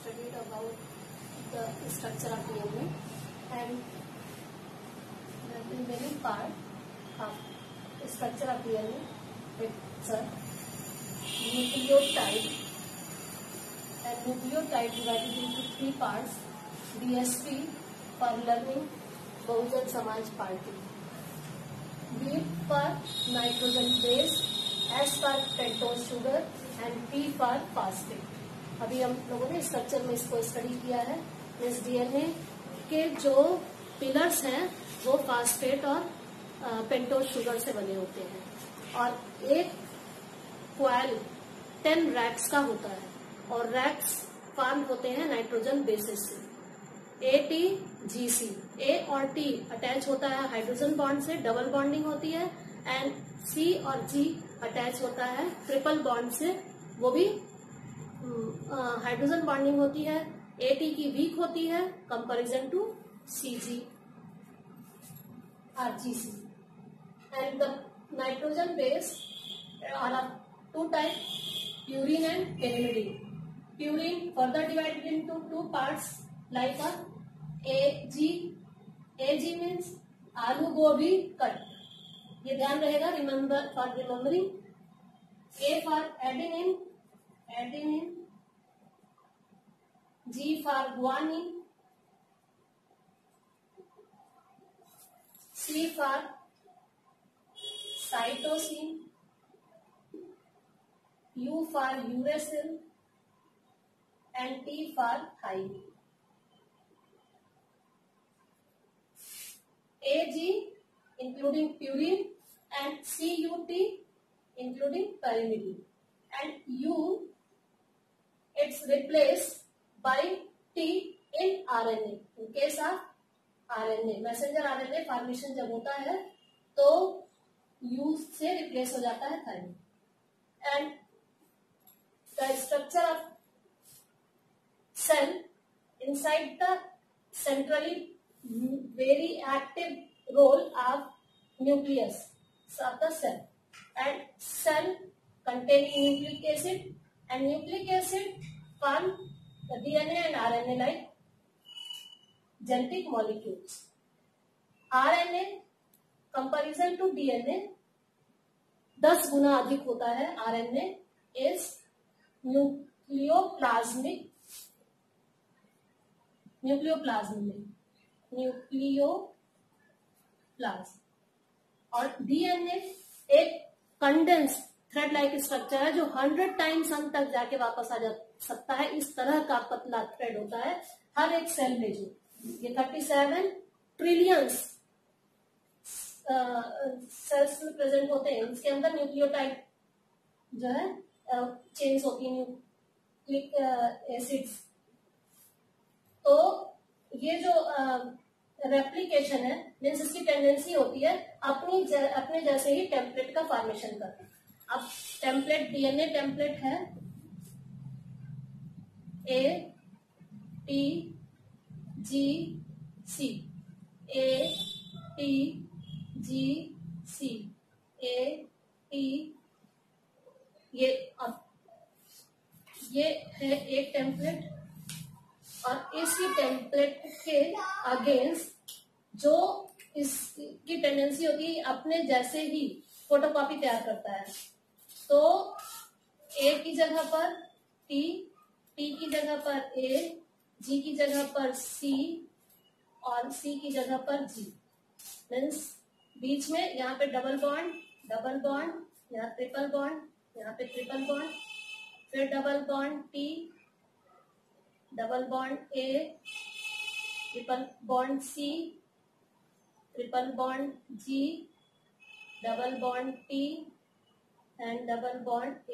studied about the structure of DNA, and the remaining part of structure of DNA, it's a nucleotide, and nucleotide divided into three parts. DSP for learning, Bahujan Samaj party. B for nitrogen base, S for pentose sugar and P for phosphate. अभी हम लोगों ने structure में इसको study किया है. इस DNA के जो पिलर्स हैं वो फास्फेट और पेंटोज शुगर से बने होते हैं, और एक क्वाइल 10 रैक्स का होता है, और रैक्स फॉर्म होते हैं नाइट्रोजन बेसिस से. ATGC, A और T अटैच होता है हाइड्रोजन बॉन्ड से, डबल बॉन्डिंग होती है, एंड C और G अटैच होता है ट्रिपल बॉन्ड से, वो भी हाइड्रोजन बॉन्डिंग होती है. AT की वीक होती है comparison to CG or GC. And the nitrogen base are of two types, purine and pyrimidine. Purine further divided into two parts like a AG. AG means आलू गोभी cut. ये ध्यान रहेगा, remember for remembering. A for adenine, adenine. G for guanine. C for cytosine. U for uracil and T for thymine. AG including purine and CUT including pyrimidine, and U it's replaced by T in RNA. In case of RNA, messenger RNA formation जब होता है तो U से replace हो जाता है thymine. And the structure of cell inside the centrally very active role of nucleus of the cell, and cell containing nucleic acid, and nucleic acid form the DNA and RNA like genetic molecules. RNA comparison to DNA 10 गुना अधिक होता है. RNA is nucleoplasm और DNA एक condense thread like structure है जो 100 times अंत तक जाके वापस आ जा सकता है. इस तरह का पतला थ्रेड होता है हर एक सेल में. जो ये 37 ट्रिलियंस सेल्स में प्रेजेंट होते हैं, इसके अंदर न्यूक्लियोटाइड जो है चेंज होती है न्यूक्लिक एसिड्स. तो ये जो रेप्लिकेशन है मीन्स इसकी टेंडेंसी होती है अपने जैसे ही टेम्पलेट का फॉर्मेशन करना. अब टेम्पलेट डीएनए टेम्पलेट है ATGC, ATGC, ये है एक टेम्पलेट, और इसी टेम्पलेट के अगेंस्ट जो इसकी टेंडेंसी होती है अपने जैसे ही फोटोकॉपी तैयार करता है. तो A की जगह पर T, T की जगह पर A, G की जगह पर C और C की जगह पर G. मीन्स बीच में यहाँ पे डबल बॉन्ड, यहाँ ट्रिपल बॉन्ड, यहाँ पे ट्रिपल बॉन्ड, फिर double bond T, double bond A, triple bond C, triple bond G, double bond T and double bond A.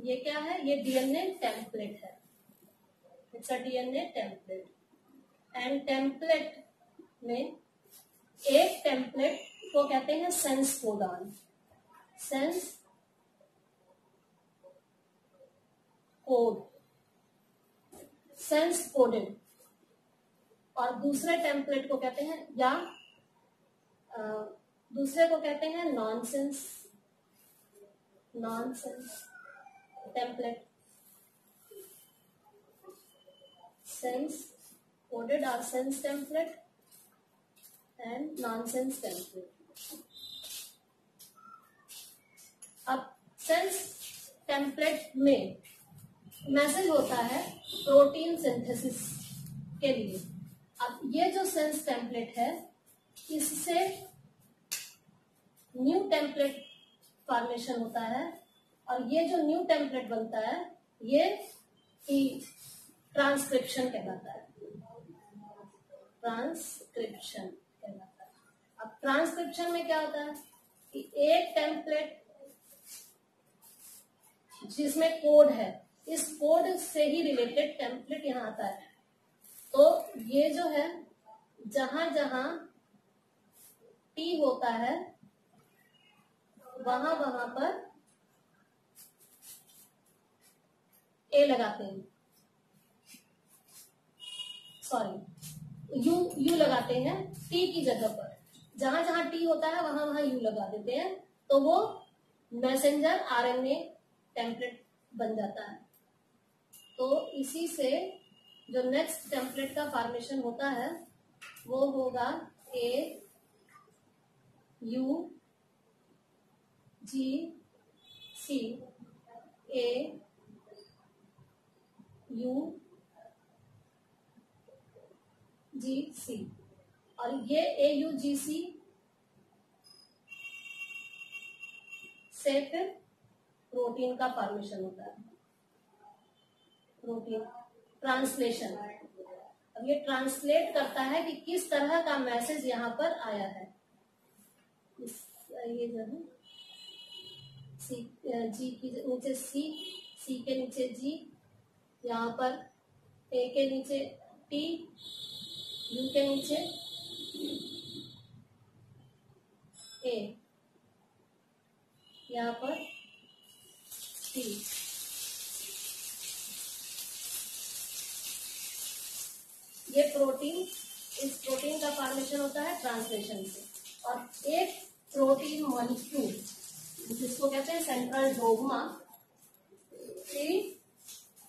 ये क्या है? ये डीएनए टेम्पलेट है. It's a DNA template. And template में एक टेम्पलेट को कहते हैं sense codon. Sense code, sense coded. और दूसरे टेम्पलेट को कहते हैं या दूसरे को कहते हैं nonsense template. sense coded are sense template and nonsense template. अब सेंस टेम्पलेट में मैसेज होता है प्रोटीन सिंथेसिस के लिए। अब ये जो सेंस टेम्पलेट है इससे न्यू टेम्पलेट फॉर्मेशन होता है और ये जो न्यू टेम्पलेट बनता है ये ट्रांसक्रिप्शन कहलाता है। ट्रांसक्रिप्शन कहलाता है। अब ट्रांसक्रिप्शन में क्या होता है कि एक टेम्पलेट जिसमें कोड है, इस कोड से ही रिलेटेड टेम्पलेट यहाँ आता है। तो ये जो है जहां जहां टी होता है वहां वहां पर ए लगाते हैं, सॉरी यू लगाते हैं टी की जगह पर। जहां जहां टी होता है वहां वहां यू लगा देते हैं तो वो मैसेंजर आरएनए टेम्पलेट बन जाता है। तो इसी से जो नेक्स्ट टेम्पलेट का फॉर्मेशन होता है वो होगा ए you ji C A you जी सी और ये ए यू जी सी से फिर प्रोटीन का फॉर्मेशन होता है। प्रोटीन ट्रांसलेशन, अब ये ट्रांसलेट करता है कि किस तरह का मैसेज यहाँ पर आया है। ये जो है सी जी के नीचे सी के नीचे जी, यहाँ पर ए के नीचे टी, यू के नीचे ए, यहाँ पर टी। ये प्रोटीन, इस प्रोटीन का फॉर्मेशन होता है ट्रांसलेशन से। और एक प्रोटीन मॉलिक्यूल जिसको कहते हैं सेंट्रल डोग्मा,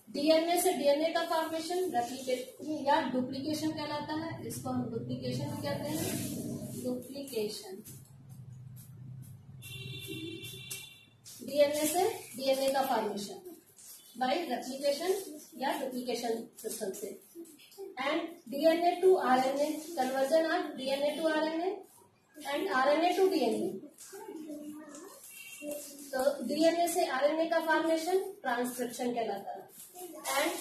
डीएनए से डीएनए का फॉर्मेशन रेप्लिकेशन या डुप्लीकेशन कहलाता है। इसको हम डुप्लीकेशन भी कहते हैं। डुप्लीकेशन, डीएनए से डीएनए का फॉर्मेशन बाय रेप्लिकेशन या डुप्लीकेशन सिस्टम से। And DNA to RNA conversion of DNA to RNA and RNA to DNA. तो डीएनए से आरएनए का फॉर्मेशन ट्रांसक्रिप्शन कहलाता है। एंड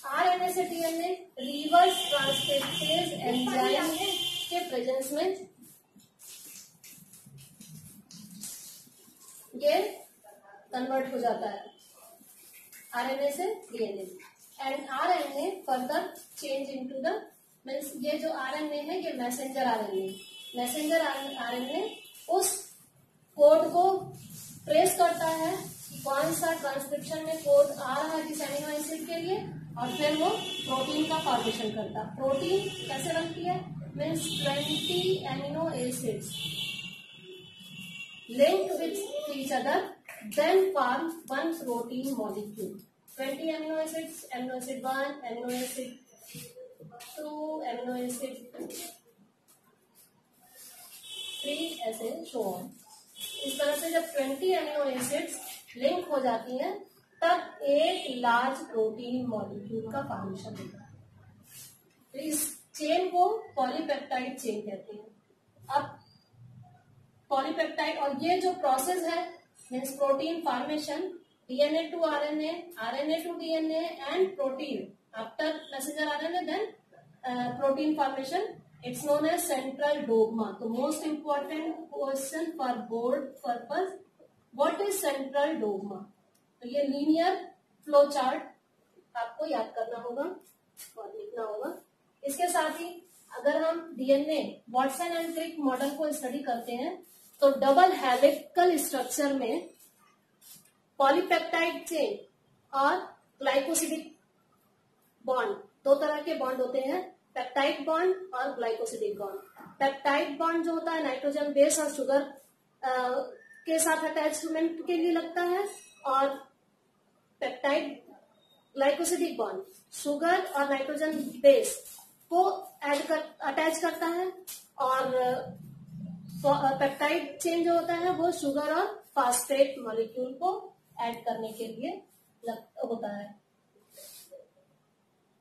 आरएनए से डीएनए रिवर्स ट्रांसक्रिप्टेज एंजाइम के प्रेजेंस में ये कन्वर्ट हो जाता है आरएनए से DNA. And RNA further change into the means ये जो आरएनए है ये मैसेंजर आरएनए, मैसेंजर आरएनए उस कोड को ट्रेस करता है कि कौन सा ट्रांसक्रिप्शन में कोड आ रहा है किस एमिनो एसिड के लिए और फिर वो प्रोटीन का फॉर्मेशन करता है। प्रोटीन कैसे बनती है means 20 amino acids linked with each other then form one protein molecule. 20 amino acids, amino acid 1, amino acid 2, amino acid 3 ऐसे शो ऑन। इस तरह से जब 20 एमिनो एसिड्स लिंक हो जाती हैं तब एक लार्ज प्रोटीन मॉलिक्यूल का फॉर्मेशन होता है। तो इस चेन को पॉलीपेप्टाइड चेन कहते हैं। अब पॉलीपेप्टाइड और ये जो प्रोसेस है means protein formation DNA to RNA, RNA to DNA and protein after messenger RNA then protein formation, it's known as central dogma. तो most important question for board purpose, what is central dogma? तो ये linear flow chart आपको याद करना होगा और लिखना होगा। इसके साथ ही अगर हम DNA Watson and Crick model को स्टडी करते हैं तो डबल हेलिकल स्ट्रक्चर में पॉलीपेप्टाइड चेन और ग्लाइकोसिडिक बॉन्ड, दो तरह के बॉन्ड होते हैं, पेप्टाइड बॉन्ड और ग्लाइकोसिडिक बॉन्ड। पेप्टाइड बॉन्ड जो होता है नाइट्रोजन बेस और शुगर के साथ अटैचमेंट के लिए लगता है और पेप्टाइड ग्लाइकोसिडिक बॉन्ड शुगर और नाइट्रोजन बेस को अटैच करता है, और पेप्टाइड चेन जो होता है वो शुगर और फास्फेट मॉलिक्यूल को ऐड करने के लिए होता है।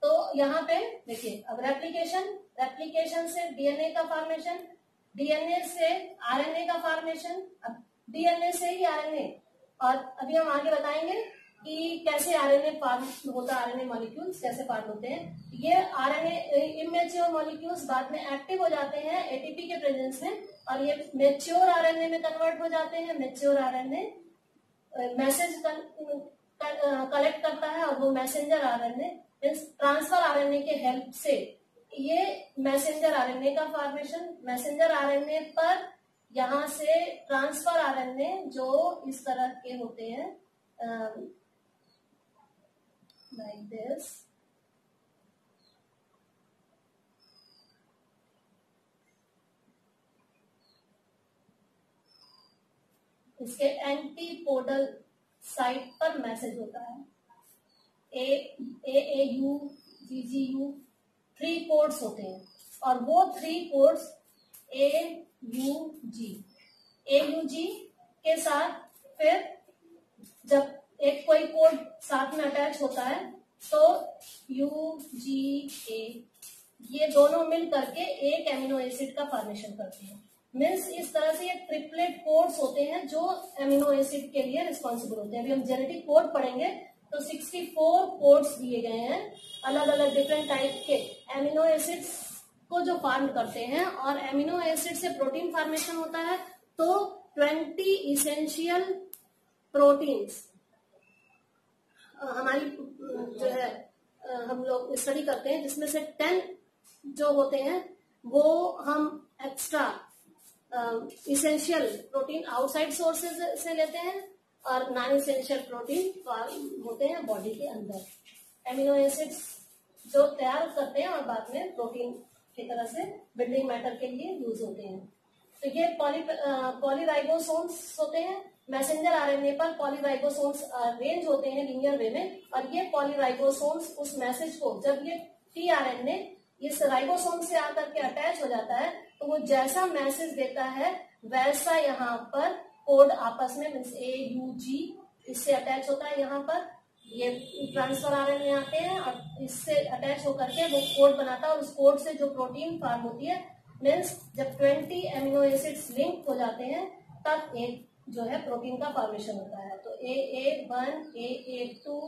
तो यहाँ पे देखिए, अब रेप्लिकेशन से डीएनए का फॉर्मेशन, डीएनए से आरएनए का फॉर्मेशन, अब डीएनए से ही आरएनए, और अभी हम आगे बताएंगे कि कैसे आरएनए फॉर्म होता है, आरएनए मॉलिक्यूल्स कैसे फॉर्म होते हैं। ये आरएनए इमेच्योर मॉलिक्यूल्स बाद में एक्टिव हो जाते हैं एटीपी के प्रेजेंस में, और ये मेच्योर आरएनए में कन्वर्ट हो जाते हैं। मेच्योर आरएनए मैसेज कलेक्ट करता है, और वो मैसेंजर आरएनए ट्रांसफर आरएनए के हेल्प से ये मैसेंजर आरएनए का फॉर्मेशन, मैसेंजर आरएनए पर यहाँ से ट्रांसफर आरएनए जो इस तरह के होते हैं लाइक दिस, इसके एंटीपोडल साइट पर मैसेज होता है। AAU, GGU 3 पोर्ट्स होते हैं, और वो 3 पोर्ट्स AUG के साथ फिर जब एक कोई पोर्ट साथ में अटैच होता है तो UGA, ये दोनों मिल करके एक एमिनो एसिड का फॉर्मेशन करते हैं। मीन्स इस तरह से ये ट्रिपलेट कोड्स होते हैं जो एमिनो एसिड के लिए रिस्पॉन्सिबल होते हैं। अभी हम जेनेटिक कोड पढ़ेंगे तो 64 कोड्स दिए गए हैं, अलग अलग डिफरेंट टाइप के एमिनो एसिड्स को जो फॉर्म करते हैं, और एमिनो एसिड से प्रोटीन फॉर्मेशन होता है। तो 20 इसेंशियल प्रोटीन्स हमारी जो है हम लोग स्टडी करते हैं, जिसमें से 10 जो होते हैं वो हम extra essential protein outside sources से लेते हैं, और नॉन इसेंशियल प्रोटीन होते हैं बॉडी के अंदर। एमिनो एसिड्स जो तैयार करते हैं और बाद में प्रोटीन की तरह से बिल्डिंग मैटर के लिए यूज होते हैं। तो ये पॉलीराइबोसोम्स होते हैं। मैसेंजर आरएनए पर पॉलीराइबोसोम्स अरेंज होते हैं लीनियर वे में, और ये पॉलीराइबोसोम्स उस मैसेज को, जब ये टीआरएनए इस राइबोसोम से आकर के अटैच हो जाता है, तो वो जैसा मैसेज देता है वैसा यहाँ पर कोड आपस में मीन्स AUG इससे अटैच होता है। यहाँ पर ये ट्रांसफर आरएनए आते हैं और इससे अटैच होकर के वो कोड बनाता है, और उस कोड से जो प्रोटीन फॉर्म होती है, मीन्स जब 20 एमिनो एसिड्स लिंक हो जाते हैं तब एक जो है प्रोटीन का फॉर्मेशन होता है। तो AA1, AA2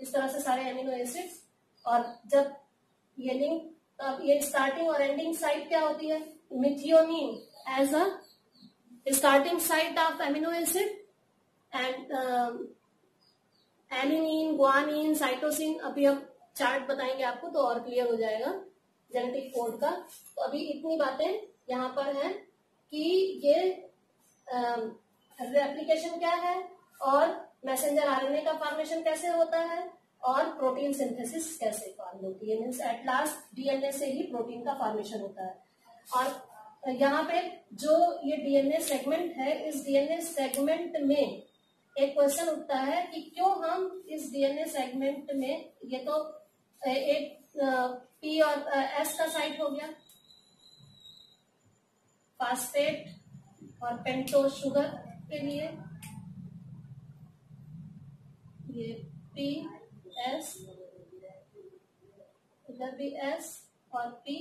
इस तरह से सारे एमिनो एसिड्स, और जब ये लिंक, अब ये स्टार्टिंग और एंडिंग साइट क्या होती है, methionine as a starting site of amino acid, and alanine, guanine, cytosine, अभी हम चार्ट बताएंगे आपको तो और क्लियर हो जाएगा जेनेटिक कोड का। तो अभी इतनी बातें यहाँ पर हैं कि ये रेप्लिकेशन क्या है, और मैसेंजर आरएनए का फॉर्मेशन कैसे होता है, और प्रोटीन सिंथेसिस कैसे फॉर्म होती है। मीन्स एट लास्ट डीएनए से ही प्रोटीन का फॉर्मेशन होता है। और यहाँ पे जो ये डीएनए सेगमेंट है, इस डीएनए सेगमेंट में एक क्वेश्चन उठता है कि क्यों हम इस डीएनए सेगमेंट में, ये तो एक P और S का साइट हो गया, फास्फेट और पेंटोज शुगर के लिए, ये P S, इधर भी S और P,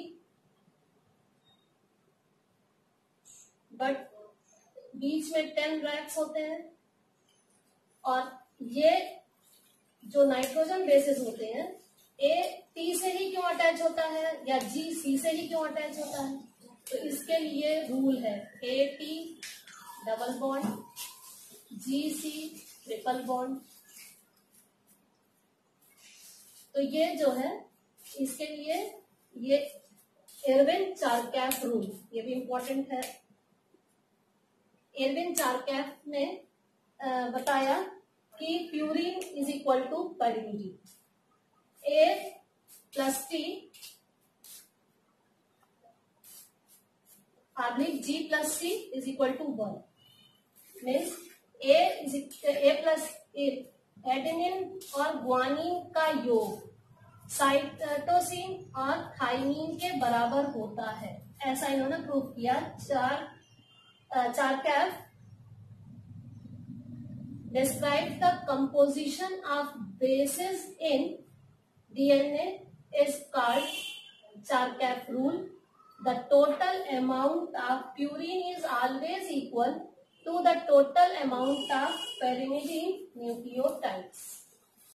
बट बीच में 10 रैक्स होते हैं। और ये जो नाइट्रोजन बेसेस होते हैं, A T से ही क्यों अटैच होता है, या G C से ही क्यों अटैच होता है, तो इसके लिए रूल है AT double bond, GC triple bond. तो ये जो है इसके लिए ये एरविन चारकैफ रूल, ये भी इंपॉर्टेंट है। एरविन चारकैफ ने बताया कि purine is equal to pyrimidine, A plus T आर्निक G plus C is equal to 1। Means A plus adenine और ग्वानिन का योग साइटोसिन और थाइमीन के बराबर होता है, ऐसा इन्होंने प्रूव किया। चारकैफ describes the composition of bases in DNA is called Chargaff rule. The total amount of purine is always equal to the total amount of pyrimidine nucleotides.